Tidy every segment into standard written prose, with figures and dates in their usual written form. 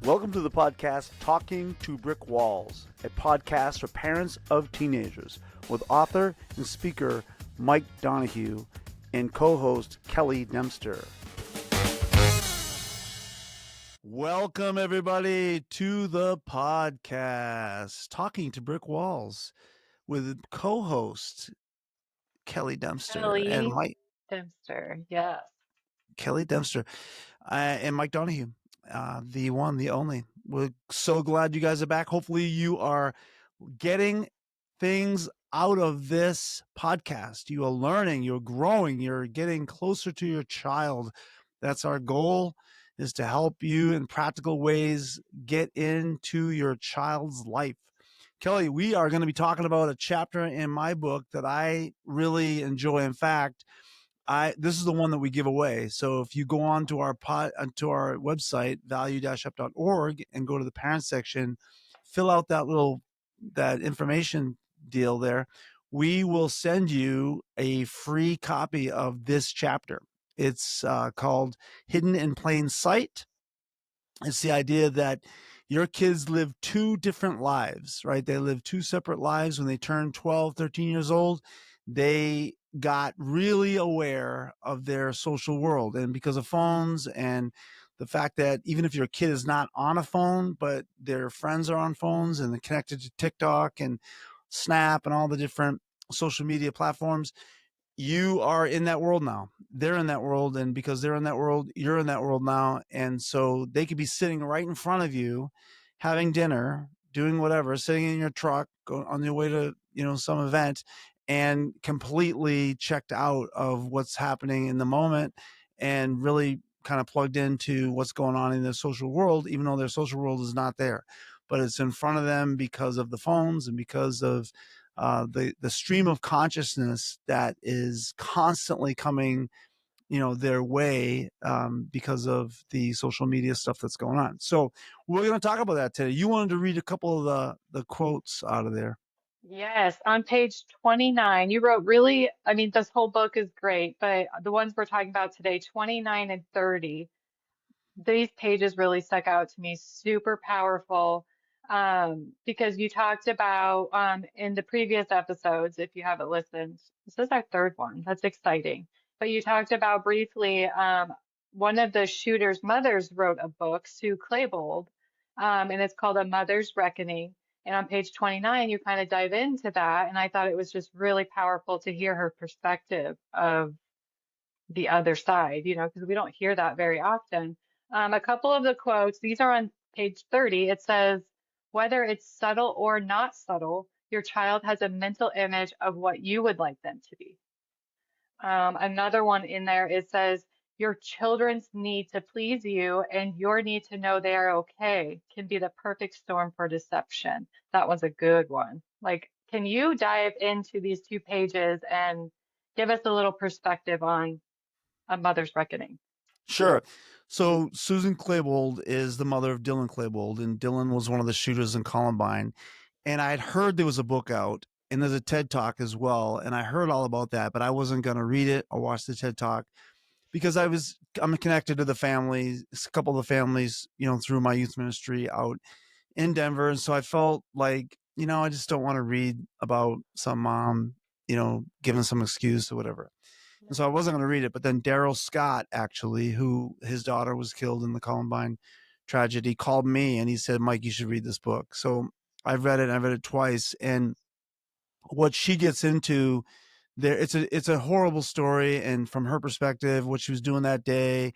Welcome to the podcast Talking to Brick Walls, a podcast for parents of teenagers with author and speaker Mike Donahue and co-host Kelli Dempster. Welcome, everybody, to the podcast Talking to Brick Walls with co-host Kelli Dempster and Kelli Mike Dempster, yes. Kelli Dempster and Mike Donahue, the one, the only. We're so glad you guys are back. Hopefully, you are getting things out of this podcast. You are learning, you're growing, you're getting closer to your child. That's our goal, is to help you in practical ways get into your child's life. Kelli, we are going to be talking about a chapter in my book that I really enjoy. In fact, this is the one that we give away. So if you go on to our website, value-up.org, and go to the parents section, fill out that information deal there, we will send you a free copy of this chapter. It's called Hidden in Plain Sight. It's the idea that your kids live two different lives, right? They live two separate lives. When they turn 12, 13 years old, they got really aware of their social world. And because of phones and the fact that even if your kid is not on a phone, but their friends are on phones and they're connected to TikTok and Snap and all the different social media platforms, you are in that world now. They're in that world. And because they're in that world, you're in that world now. And so they could be sitting right in front of you, having dinner, doing whatever, sitting in your truck on your way to, some event, and completely checked out of what's happening in the moment and really kind of plugged into what's going on in their social world, even though their social world is not there, but it's in front of them because of the phones and because of the stream of consciousness that is constantly coming, their way because of the social media stuff that's going on. So we're going to talk about that today. You wanted to read a couple of the quotes out of there. Yes, on page 29, you wrote really, this whole book is great, but the ones we're talking about today, 29 and 30, these pages really stuck out to me, super powerful, because you talked about in the previous episodes, if you haven't listened, this is our third one. That's exciting. But you talked about briefly, one of the shooter's mothers wrote a book, Sue Claybold, and it's called A Mother's Reckoning. And on page 29, you kind of dive into that, and I thought it was just really powerful to hear her perspective of the other side, because we don't hear that very often. A couple of the quotes, these are on page 30. It says, whether it's subtle or not subtle, your child has a mental image of what you would like them to be. Another one in there, it says, your children's need to please you and your need to know they are okay can be the perfect storm for deception. That was a good one. Like, can you dive into these two pages and give us a little perspective on A Mother's Reckoning? Sure. So Susan Claybold is the mother of Dylan Claybold, and Dylan was one of the shooters in Columbine. And I'd heard there was a book out, and there's a TED Talk as well, and I heard all about that, but I wasn't going to read it or watch the TED Talk because I'm connected to the families, a couple of the families, through my youth ministry out in Denver. And so I felt like, I just don't want to read about some mom, giving some excuse or whatever. And so I wasn't going to read it. But then Daryl Scott, actually, who his daughter was killed in the Columbine tragedy, called me and he said, Mike, you should read this book. So I've read it. I've read it twice. And what she gets into there, it's a horrible story. And from her perspective, what she was doing that day,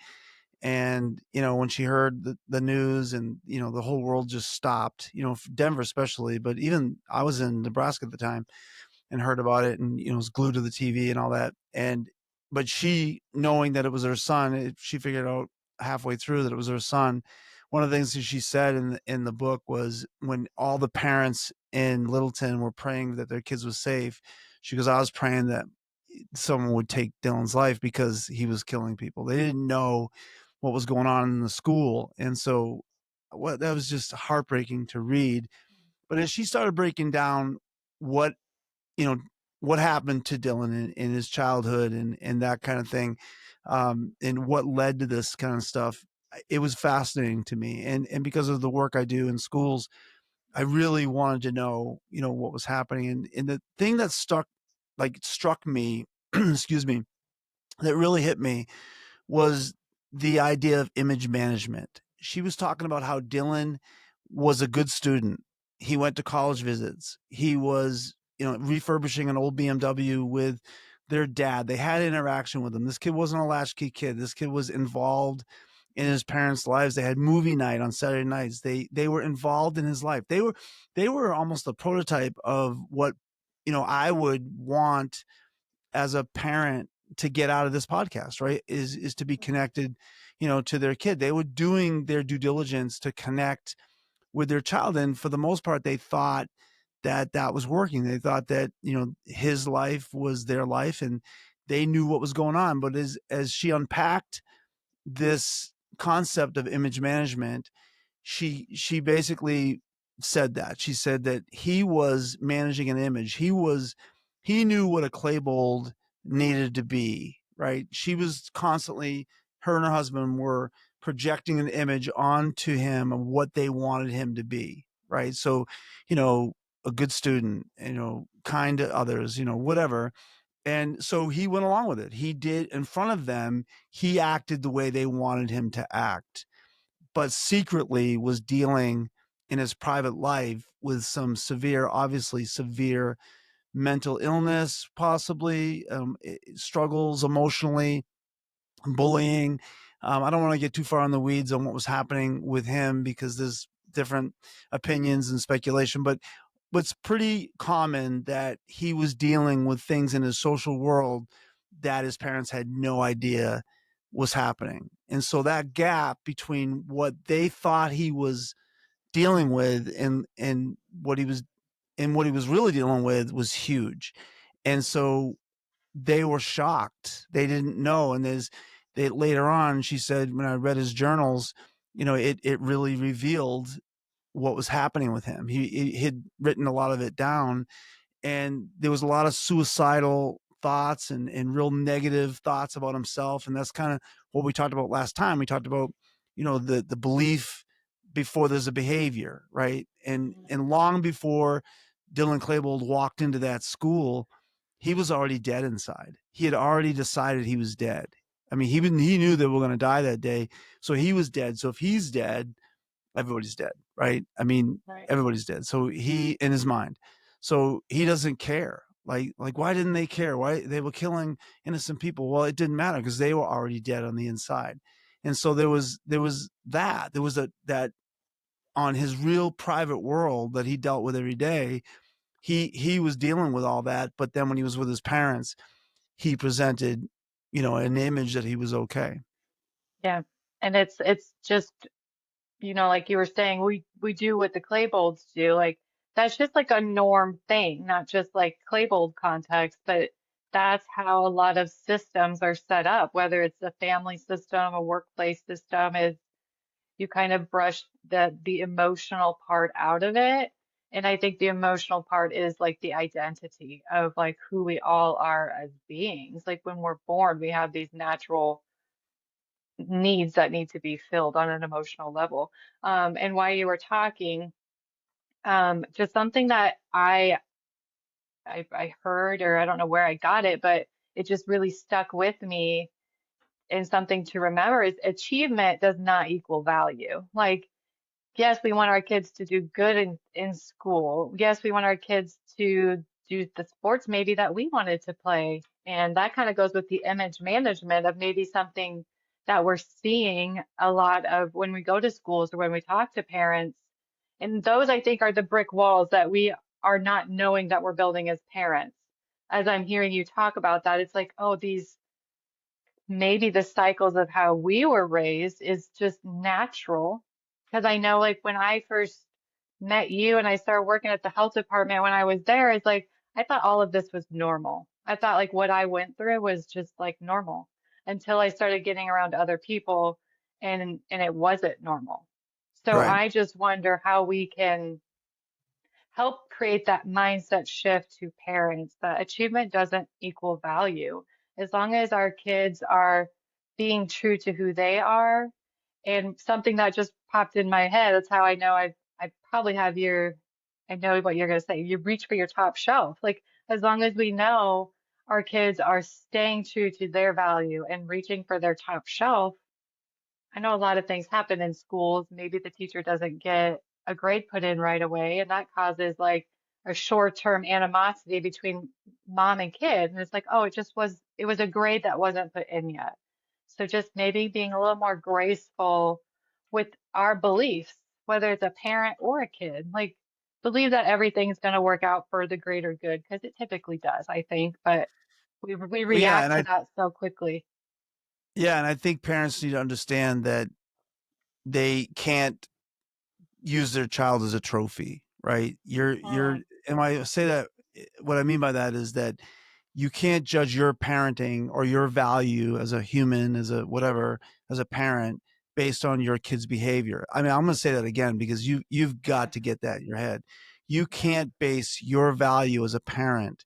and when she heard the news, and the whole world just stopped, Denver especially, but even I was in Nebraska at the time and heard about it, and was glued to the TV and all that. But she, knowing that it was her son, she figured out halfway through that it was her son. One of the things that she said in the book was, when all the parents in Littleton were praying that their kids was safe, she goes, I was praying that someone would take Dylan's life because he was killing people. They didn't know what was going on in the school. And so that was just heartbreaking to read. But as she started breaking down what, what happened to Dylan in his childhood and that kind of thing, and what led to this kind of stuff, it was fascinating to me, and because of the work I do in schools, I really wanted to know, what was happening. And the thing that struck me, excuse me, that really hit me was the idea of image management. She was talking about how Dylan was a good student. He went to college visits. He was, refurbishing an old BMW with their dad. They had interaction with him. This kid wasn't a latchkey kid. This kid was involved in his parents' lives. They had movie night on Saturday nights. They were involved in his life. They were almost a prototype of what, I would want as a parent to get out of this podcast, right? Is to be connected, to their kid. They were doing their due diligence to connect with their child, and for the most part, they thought that that was working. They thought that, his life was their life, and they knew what was going on. But as she unpacked this concept of image management, she basically said that. She said that he was managing an image. He knew what a Claybold needed to be, right? She was constantly, her and her husband were projecting an image onto him of what they wanted him to be, right? So, a good student, kind to others, whatever. And so he went along with it. He did in front of them, he acted the way they wanted him to act, but secretly was dealing in his private life with some obviously severe mental illness, possibly struggles emotionally, bullying. I don't want to get too far in the weeds on what was happening with him because there's different opinions and speculation, but it's pretty common that he was dealing with things in his social world that his parents had no idea was happening. And so that gap between what they thought he was dealing with and what he was really dealing with was huge. And so they were shocked. They didn't know. And they later on, she said, when I read his journals, it really revealed what was happening with him. He had written a lot of it down, and there was a lot of suicidal thoughts and real negative thoughts about himself. And that's kind of what we talked about last time. We talked about, the belief before there's a behavior, right? And long before Dylan Klebold walked into that school, he was already dead inside. He had already decided he was dead. I mean, he knew they were going to die that day, so he was dead. So if he's dead, everybody's dead, right? I mean, Right. everybody's dead. So he, in his mind, so he doesn't care. Like why didn't they care? Why they were killing innocent people? Well, it didn't matter because they were already dead on the inside. And so there was that on his real private world that he dealt with every day. He was dealing with all that, but then when he was with his parents, he presented, an image that he was okay. Yeah. And it's just, like you were saying, we do what the Claybolds do. Like that's just like a norm thing, not just like Claybold context, but that's how a lot of systems are set up, whether it's a family system, a workplace system, is you kind of brush the emotional part out of it. And I think the emotional part is like the identity of like who we all are as beings. Like when we're born, we have these natural needs that need to be filled on an emotional level. And while you were talking, just something that I heard, or I don't know where I got it, but it just really stuck with me, and something to remember is achievement does not equal value. Like, yes, we want our kids to do good in school. Yes, we want our kids to do the sports maybe that we wanted to play. And that kind of goes with the image management of maybe something that we're seeing a lot of when we go to schools or when we talk to parents. And those, I think, are the brick walls that we are not knowing that we're building as parents. As I'm hearing you talk about that, it's like, oh, these maybe the cycles of how we were raised is just natural. Because I know, like, when I first met you and I started working at the health department when I was there, it's like, I thought all of this was normal. I thought, like, what I went through was just like normal until I started getting around other people and it wasn't normal. So Right. I just wonder how we can help create that mindset shift to parents that achievement doesn't equal value. As long as our kids are being true to who they are And something that just popped in my head, that's how I know I probably have I know what you're going to say. You reach for your top shelf. Like, as long as we know our kids are staying true to their value and reaching for their top shelf, I know a lot of things happen in schools. Maybe the teacher doesn't get a grade put in right away, and that causes like a short-term animosity between mom and kid. And it's like, oh, it was a grade that wasn't put in yet. So just maybe being a little more graceful with our beliefs, whether it's a parent or a kid, like believe that everything's going to work out for the greater good, because it typically does, I think, but we Well, yeah, react to that so quickly. and I think parents need to understand that they can't use their child as a trophy, right? You're Mm, and I say that what I mean by that is that you can't judge your parenting or your value as a human, as a whatever, as a parent based on your kid's behavior. I mean, I'm going to say that again because you've yeah, got to get that in your head. You yeah, can't base your value as a parent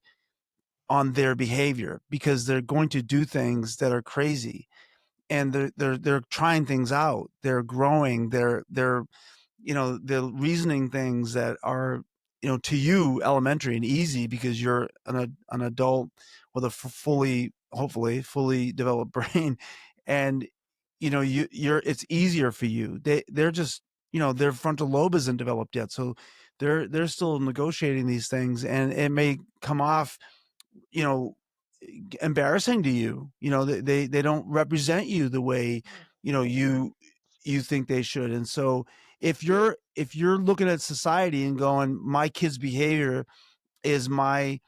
on their behavior because they're going to do things that are crazy and they're trying things out. They're growing. They're they're reasoning things that are to you elementary and easy because you're an adult with a fully hopefully fully developed brain and you're it's easier for you. They're just their frontal lobe isn't developed yet, so they're still negotiating these things and it may come off you know embarrassing to you. They don't represent you the way mm, you think they should. And so if you're looking at society and going, my kid's behavior is my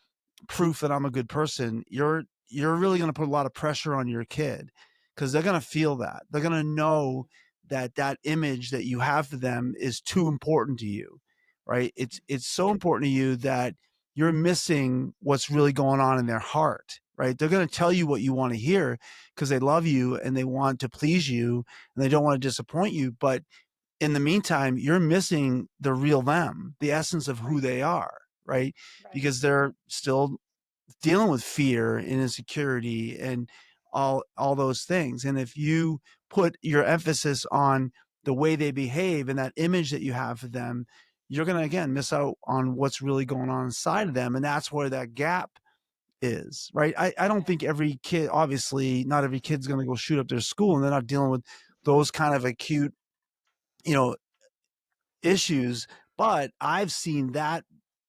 proof that I'm a good person, you're really going to put a lot of pressure on your kid because they're going to feel that. They're going to know that that image that you have for them is too important to you, right? It's so important to you that you're missing what's really going on in their heart, right? They're going to tell you what you want to hear because they love you and they want to please you and they don't want to disappoint you, but in the meantime, you're missing the real them, the essence of who right, they are, right? right, Because they're still dealing with fear and insecurity and all those things. And if you put your emphasis on the way they behave and that image that you have for them, you're going to again miss out on what's really going on inside of them. And that's where that gap is, right? I don't yeah, think every kid, obviously not every kid's going to go shoot up their school and they're not dealing with those kind of acute you know issues, but I've seen that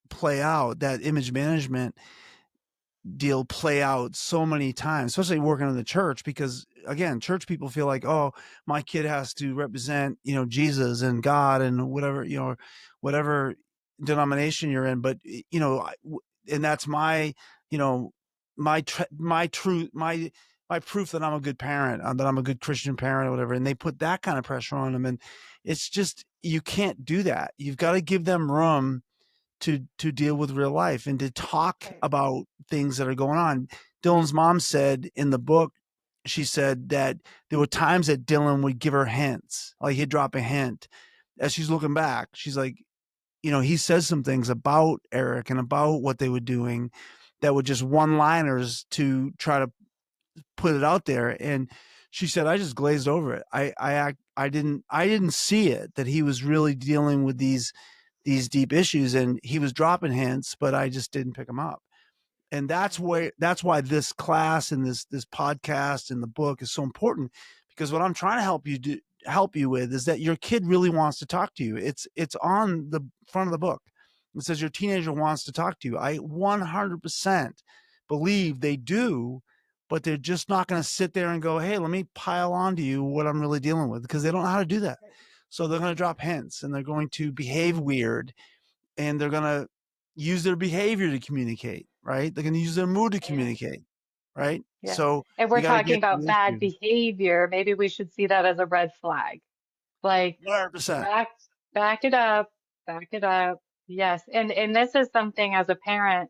play out, that image management deal play out so many times, especially working in the church, because again, church people feel like, oh, my kid has to represent, Jesus and God and whatever, whatever denomination you're in. But, and that's my, you know, my truth, my proof that I'm a good parent, that I'm a good Christian parent or whatever. And they put that kind of pressure on them. And it's just, you can't do that. You've got to give them room to deal with real life and to talk right, about things that are going on. Dylan's mom said in the book, she said that there were times that Dylan would give her hints, like he'd drop a hint. As she's looking back, she's like, he says some things about Eric and about what they were doing that were just one liners to try to put it out there. And she said, I just glazed over it. I didn't see it, that he was really dealing with these deep issues and he was dropping hints, but I just didn't pick them up. And mm, that's why this class and this podcast and the book is so important, because what I'm trying to help you with is that your kid really wants to talk to you. It's on the front of the book. It says your teenager wants to talk to you. I 100% believe they do, but they're just not going to sit there and go, hey, let me pile on to you what I'm really dealing with, because they don't know how to do that. right, So they're going to drop hints and they're going to behave weird and they're going to use their behavior to communicate, right? They're going to use their mood to yeah, communicate, right? yeah. So If you we're got to talking get to about the bad issue. behavior, maybe we should see that as a red flag. Like 100%. back, back it up, back it up. Yes. And this is something as a parent,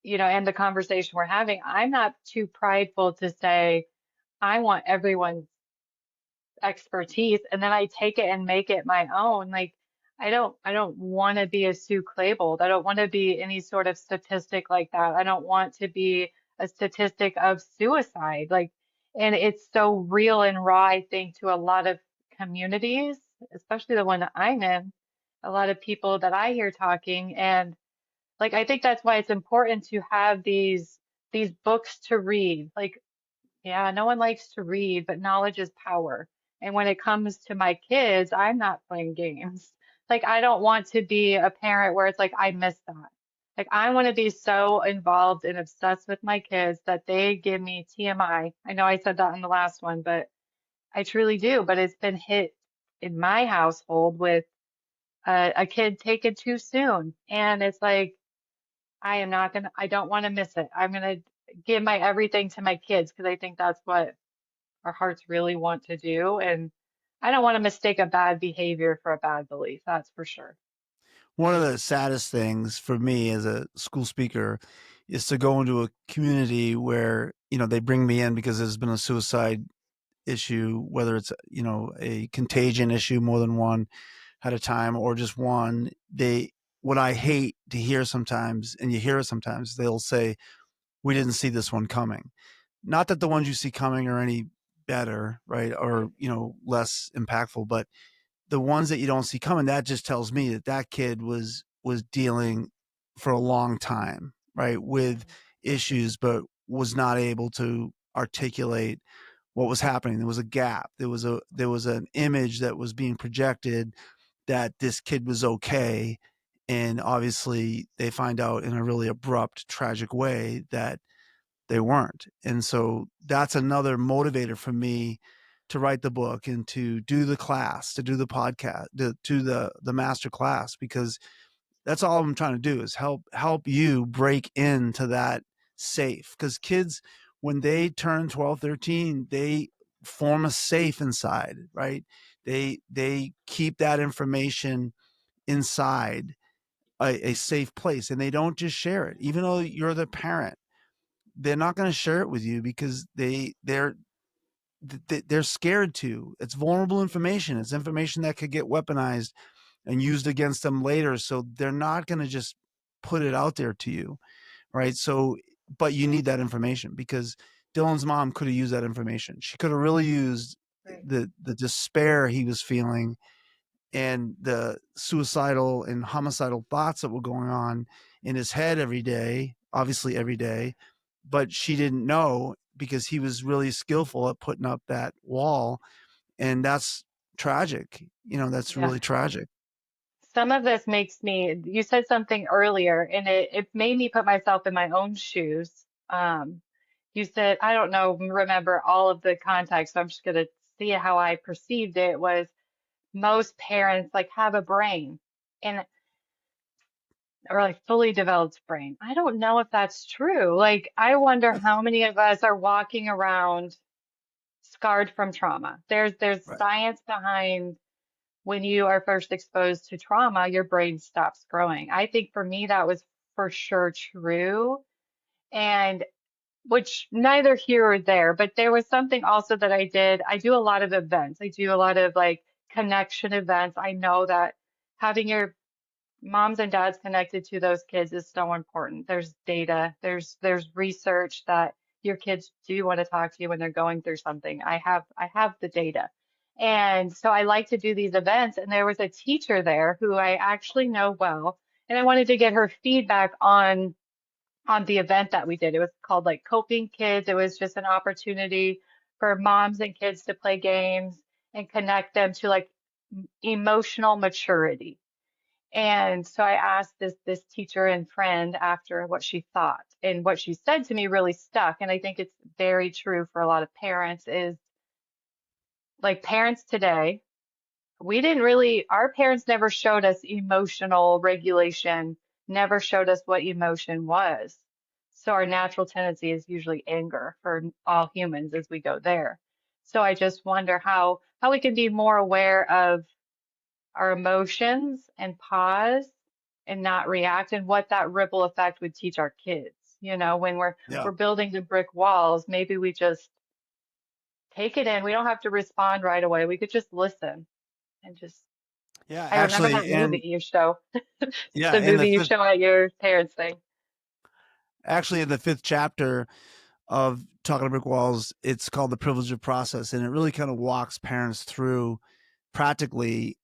and the conversation we're having, I'm not too prideful to say, I want everyone's expertise and then I take it and make it my own. Like I don't want to be a Sue Claibold. I don't want to be any sort of statistic like that. I don't want to be a statistic of suicide. Like And it's so real and raw, I think, to a lot of communities, especially the one that I'm in, a lot of people that I hear talking. And like, I think that's why it's important to have these books to read. Like, yeah, no one likes to read, but knowledge is power. And when it comes to my kids, I'm not playing games. Like, I don't want to be a parent where it's like, I miss that. Like, I want to be so involved and obsessed with my kids that they give me TMI. I know I said that in the last one, but I truly do. But it's been hit in my household with a kid taken too soon. And it's like, I don't want to miss it. I'm going to give my everything to my kids because I think that's what our hearts really want to do. And I don't want to mistake a bad behavior for a bad belief. That's for sure. One of the saddest things for me as a school speaker is to go into a community where, they bring me in because there's been a suicide issue, whether it's, a contagion issue, more than one at a time, or just one. What I hate to hear sometimes, and you hear it sometimes, they'll say, we didn't see this one coming. Not that the ones you see coming are any better, right? Or, less impactful, but the ones that you don't see coming, that just tells me that that kid was dealing for a long time, right, with issues, but was not able to articulate what was happening. There was a gap. There was an image that was being projected that this kid was okay, and obviously they find out in a really abrupt, tragic way that they weren't. And so that's another motivator for me to write the book and to do the class, to do the podcast, to the master class, because that's all I'm trying to do is help you break into that safe. Because kids, when they turn 12, 13, they form a safe inside, right? They keep that information inside a safe place, and they don't just share it, even though you're the parent. They're not going to share it with you because they're scared to. It's vulnerable information. It's information that could get weaponized and used against them later. So they're not going to just put it out there to you, right? So, but you need that information because Dylan's mom could have used that information. She could have really used Right. the despair he was feeling and the suicidal and homicidal thoughts that were going on in his head every day, obviously every day, but she didn't know because he was really skillful at putting up that wall. And that's tragic. That's Yeah. really tragic. Some of this makes me, you said something earlier, and it made me put myself in my own shoes. You said, I don't know, remember all of the context, so I'm just going to see how I perceived it was most parents like have a brain and or like fully developed brain. I don't know if that's true. Like, I wonder how many of us are walking around scarred from trauma. There's Right. science behind when you are first exposed to trauma, your brain stops growing. I think for me that was for sure true. And which neither here or there, but there was something also that I did. I do a lot of events. I do a lot of like connection events. I know that having your moms and dads connected to those kids is so important. There's data, there's research that your kids do want to talk to you when they're going through something. I have the data. And so I like to do these events and there was a teacher there who I actually know well and I wanted to get her feedback on the event that we did. It was called like Coping Kids. It was just an opportunity for moms and kids to play games and connect them to like emotional maturity. And so I asked this teacher and friend after what she thought, and what she said to me really stuck. And I think it's very true for a lot of parents is like parents today, we didn't really, our parents never showed us emotional regulation, never showed us what emotion was. So our natural tendency is usually anger for all humans as we go there. So I just wonder how we can be more aware of our emotions and pause and not react and what that ripple effect would teach our kids. You know, when Yeah. we're building the brick walls, maybe we just take it in. We don't have to respond right away. We could just listen and just Yeah. I remember that Actually, movie and you show, yeah, the movie you show at your parents' thing. in the fifth chapter, of Talking to Brick Walls. It's called The Privilege of Process, and it really kind of walks parents through practically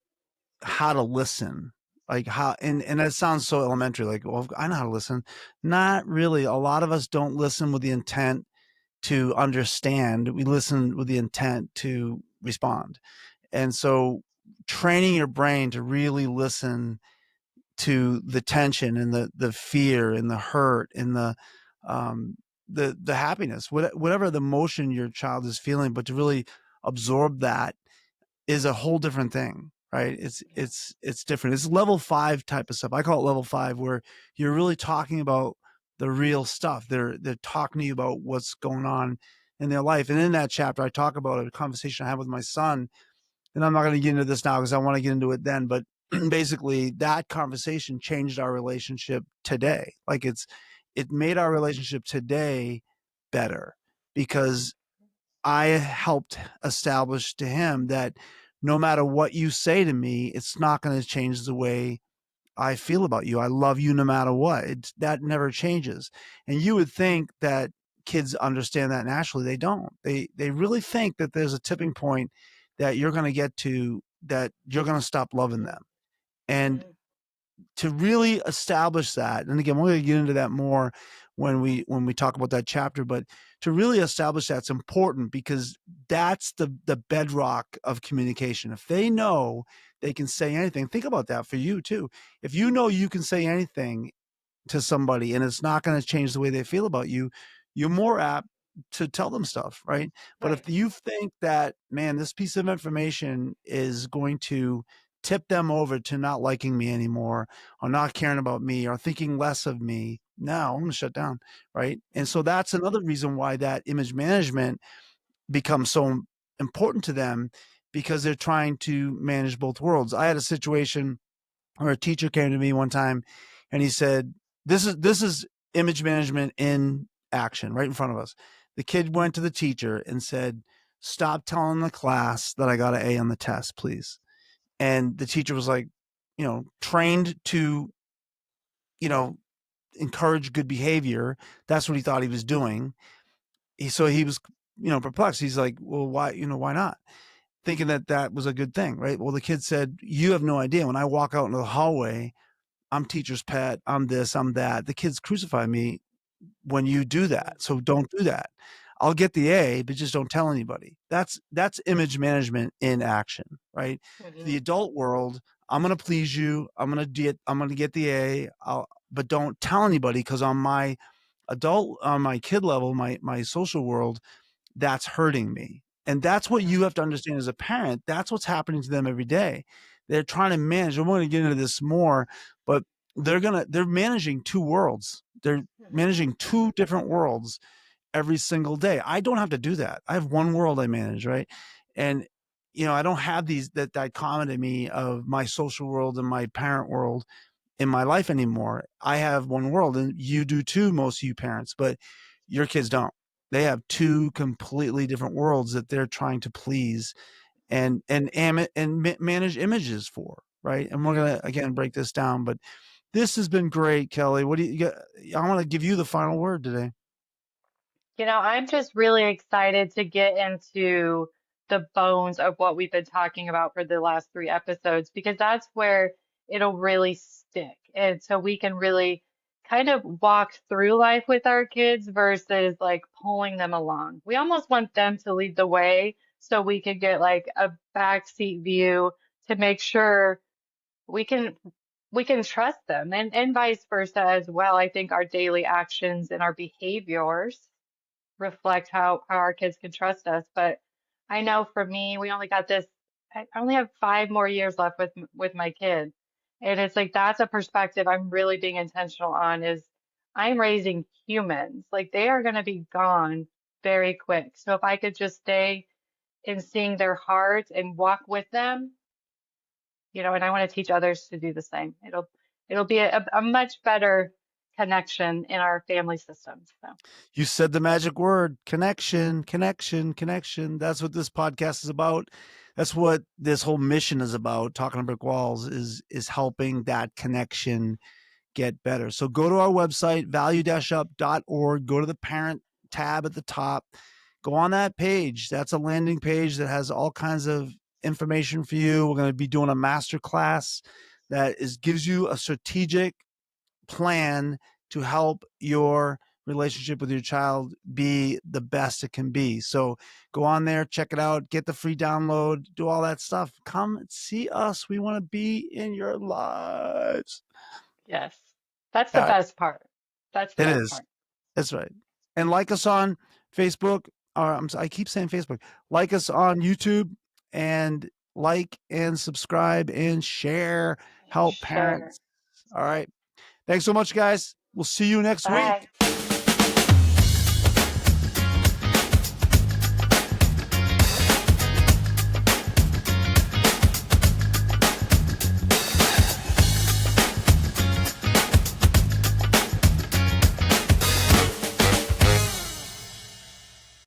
how to listen. Like how, and that sounds so elementary, like, well, I know how to listen. Not really. A lot of us don't listen with the intent to understand. We listen with the intent to respond. And so training your brain to really listen to the tension and the fear and the hurt and um the happiness, whatever the emotion your child is feeling, but to really absorb that is a whole different thing, right? It's different. It's level 5 type of stuff. I call it level 5, where you're really talking about the real stuff. They're talking to you about what's going on in their life. And in that chapter, I talk about a conversation I had with my son, and I'm not going to get into this now because I want to get into it then. But basically, that conversation changed our relationship today. Like it made our relationship today better because I helped establish to him that no matter what you say to me, it's not going to change the way I feel about you. I love you no matter what. That never changes. And you would think that kids understand that naturally. They don't. They really think that there's a tipping point that you're going to get to, that you're going to stop loving them. And Mhm. to really establish that, and again, we're going to get into that more when we talk about that chapter, but to really establish that's important because that's the bedrock of communication. If they know they can say anything, think about that for you too. If you know you can say anything to somebody and it's not going to change the way they feel about you, you're more apt to tell them stuff, right? But if Right. you think that, man, this piece of information is going to tip them over to not liking me anymore or not caring about me or thinking less of me, now I'm going to shut down, right? And so that's another reason why that image management becomes so important to them, because they're trying to manage both worlds. I had a situation or a teacher came to me one time and he said, this is image management in action right in front of us. The kid went to the teacher and said, stop telling the class that I got an A on the test, please. And the teacher was like, trained to, you know, encourage good behavior. That's what he thought he was doing. So he was, perplexed. He's like, well, why not? Thinking that that was a good thing, right? Well, the kid said, you have no idea. When I walk out into the hallway, I'm teacher's pet, I'm this, I'm that. The kids crucify me when you do that. So don't do that. I'll get the A, but just don't tell anybody. That's image management in action, right? The Mhm. adult world, I'm gonna please you. I'm gonna get the A. But don't tell anybody because on my kid level, my social world, that's hurting me. And that's what you have to understand as a parent. That's what's happening to them every day. They're trying to manage. I'm going to get into this more, but they're managing two worlds. They're Mhm. managing two different worlds every single day. I don't have to do that. I have one world I manage, right? And I don't have that dichotomy of my social world and my parent world in my life anymore. I have one world, and you do too, most of you parents, but your kids don't. They have two completely different worlds that they're trying to please and manage images for, right? And we're gonna again break this down, but this has been great, Kelly. What do you got? I want to give you the final word today. I'm just really excited to get into the bones of what we've been talking about for the last 3 episodes because that's where it'll really stick. And so we can really kind of walk through life with our kids versus like pulling them along. We almost want them to lead the way so we can get like a backseat view to make sure we can we can trust them and vice versa as well. I think our daily actions and our behaviors reflect how our kids can trust us. But I know for me, we only got this, I only have 5 more years left with my kid. And it's like that's a perspective I'm really being intentional on is I'm raising humans. Like they are going to be gone very quick. So if I could just stay in seeing their hearts and walk with them, and I want to teach others to do the same. It'll be a much better connection in our family system. So. You said the magic word: connection, connection, connection. That's what this podcast is about. That's what this whole mission is about. Talking to Brick Walls is helping that connection get better. So go to our website, value-up.org, go to the parent tab at the top. Go on that page. That's a landing page that has all kinds of information for you. We're going to be doing a master class that gives you a strategic plan to help your relationship with your child be the best it can be. So go on there, check it out, get the free download, do all that stuff. Come see us. We want to be in your lives. Yes. That's the All right. best part. That's the It best is. part. That's right. And like us on Facebook, or I keep saying Facebook. Like us on YouTube, and like and subscribe and share. And Help share. parents. All right. Thanks so much, guys. We'll see you next week. Bye.